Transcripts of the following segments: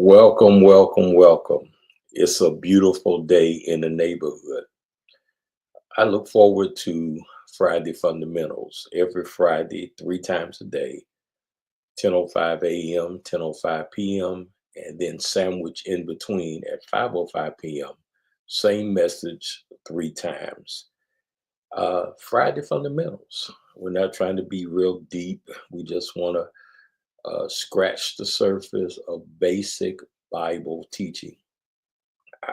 Welcome, welcome, welcome. It's a beautiful day in the neighborhood. I look forward to Friday fundamentals every Friday, 3 times a day, 10:05 a.m., 10:05 p.m., and then sandwich in between at 5:05 p.m. Same message 3 times. Friday fundamentals. We're not trying to be real deep. We just want to scratch the surface of basic Bible teaching.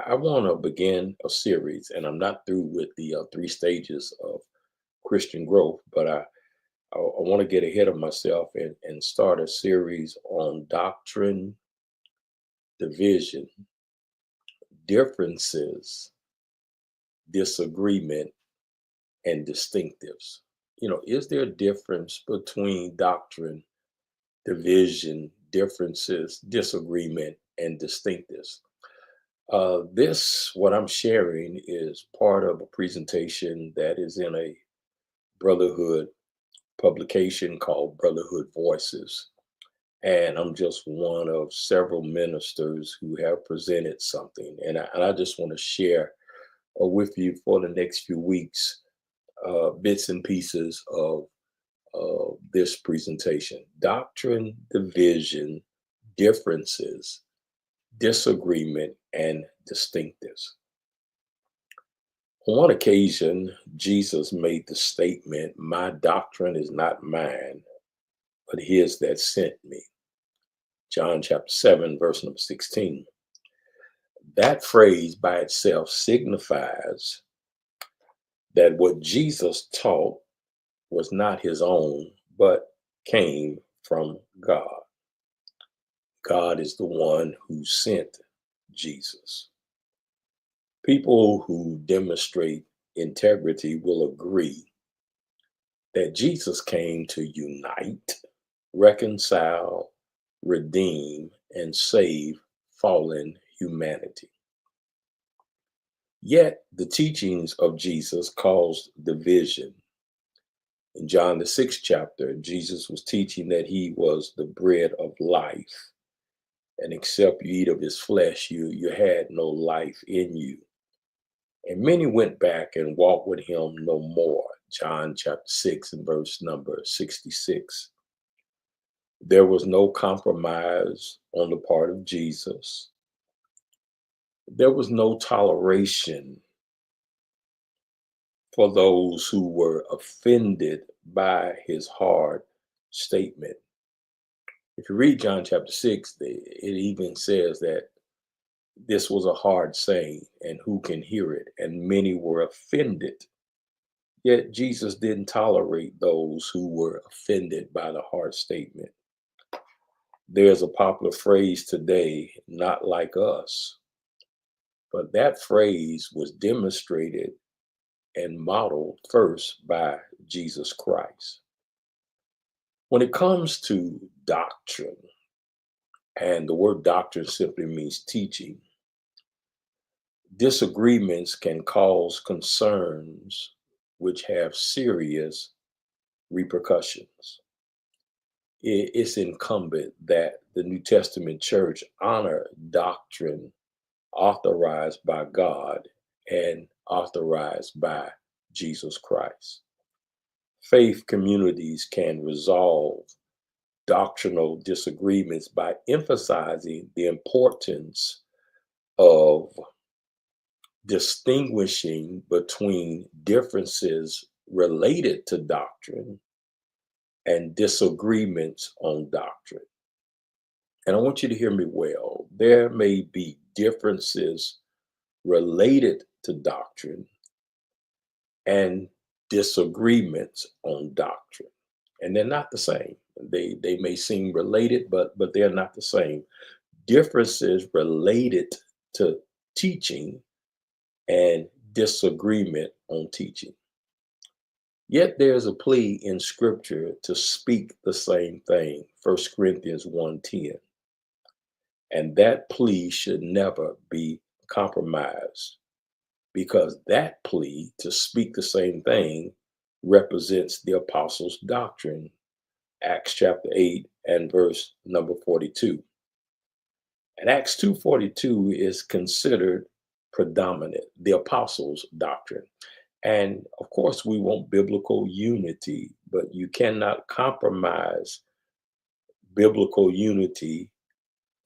I want to begin a series, and I'm not through with the 3 stages of Christian growth, but I want to get ahead of myself and start a series on doctrine, division, differences, disagreement, and distinctives. Is there a difference between doctrine, division, differences, disagreement, and distinctives? What I'm sharing is part of a presentation that is in a Brotherhood publication called Brotherhood Voices. And I'm just one of several ministers who have presented something. And I just want to share with you for the next few weeks bits and pieces of this presentation. Doctrine, division, differences, disagreement, and distinctives. On one occasion, Jesus made the statement, "My doctrine is not mine, but his that sent me." John chapter 7, verse number 16. That phrase by itself signifies that what Jesus taught was not his own, but came from God. God is the one who sent Jesus. People who demonstrate integrity will agree that Jesus came to unite, reconcile, redeem, and save fallen humanity. Yet the teachings of Jesus caused division. In John the 6th chapter, Jesus was teaching that he was the bread of life. And except you eat of his flesh, you had no life in you. And many went back and walked with him no more. John chapter 6 and verse number 66. There was no compromise on the part of Jesus. There was no toleration for those who were offended by his hard statement. If you read John chapter 6, it even says that this was a hard saying, and who can hear it? And many were offended. Yet Jesus didn't tolerate those who were offended by the hard statement. There's a popular phrase today, "not like us." But that phrase was demonstrated and modeled first by Jesus Christ. When it comes to doctrine, and the word doctrine simply means teaching, disagreements can cause concerns which have serious repercussions. It's incumbent that the New Testament church honor doctrine authorized by God and authorized by Jesus Christ. Faith communities can resolve doctrinal disagreements by emphasizing the importance of distinguishing between differences related to doctrine and disagreements on doctrine. And I want you to hear me well. There may be differences related to doctrine and disagreements on doctrine. And they're not the same. They may seem related, but they're not the same. Differences related to teaching and disagreement on teaching. Yet there's a plea in scripture to speak the same thing, 1 Corinthians 1:10. And that plea should never be compromised, because that plea to speak the same thing represents the apostles' doctrine, Acts chapter 8 and verse number 42. And Acts 2:42 is considered predominant, the apostles' doctrine. And of course, we want biblical unity, but you cannot compromise biblical unity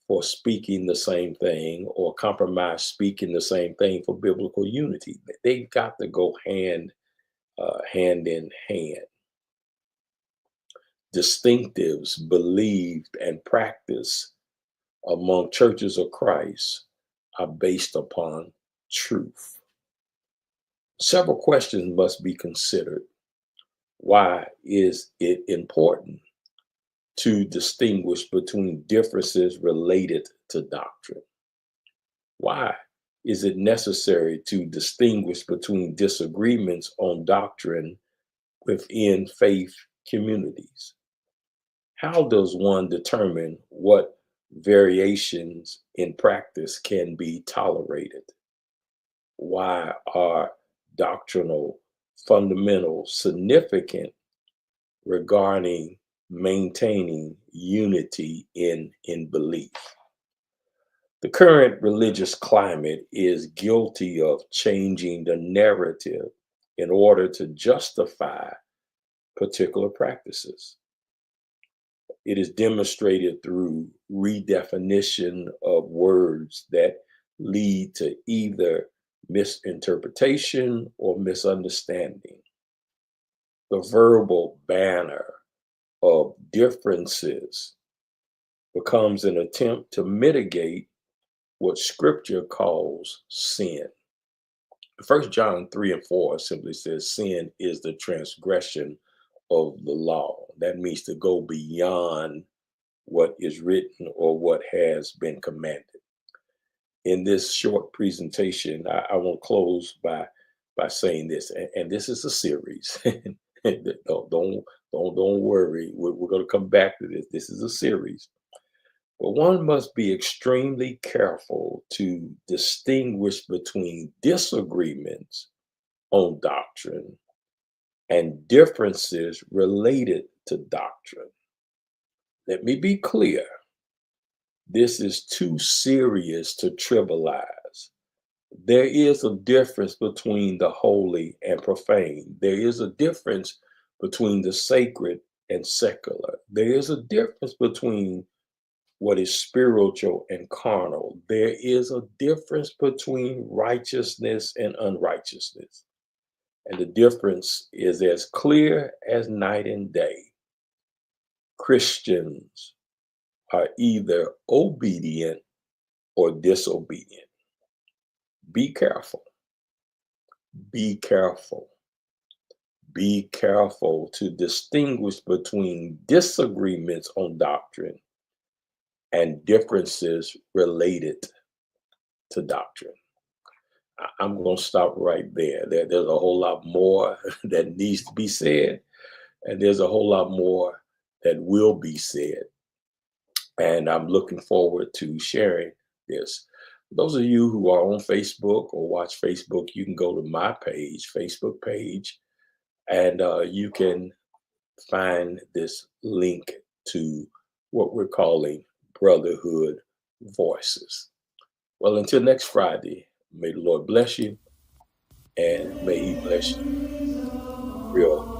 for speaking the same thing or compromise speaking the same thing for biblical unity. They've got to go hand in hand. Distinctives believed and practiced among churches of Christ are based upon truth. Several questions must be considered. Why is it important to distinguish between differences related to doctrine? Why is it necessary to distinguish between disagreements on doctrine within faith communities? How does one determine what variations in practice can be tolerated? Why are doctrinal fundamentals significant regarding maintaining unity in belief? The current religious climate is guilty of changing the narrative in order to justify particular practices. It is demonstrated through redefinition of words that lead to either misinterpretation or misunderstanding. The verbal banner of differences becomes an attempt to mitigate what scripture calls sin. 1 John 3:4 simply says sin is the transgression of the law. That means to go beyond what is written or what has been commanded. In this short presentation, I want to close by saying this, and this is a series. don't worry. We're going to come back to this. This is a series. But one must be extremely careful to distinguish between disagreements on doctrine and differences related to doctrine. Let me be clear. This is too serious to trivialize. There is a difference between the holy and profane. There is a difference between the sacred and secular. There is a difference between what is spiritual and carnal. There is a difference between righteousness and unrighteousness. And the difference is as clear as night and day. Christians are either obedient or disobedient. Be careful. Be careful. Be careful to distinguish between disagreements on doctrine and differences related to doctrine. I'm going to stop right there. There's a whole lot more that needs to be said, and there's a whole lot more that will be said. And I'm looking forward to sharing this. Those of you who are on Facebook or watch Facebook, you can go to my page, Facebook page, and you can find this link to what we're calling Brotherhood Voices. Well, until next Friday, may the Lord bless you, and may He bless you real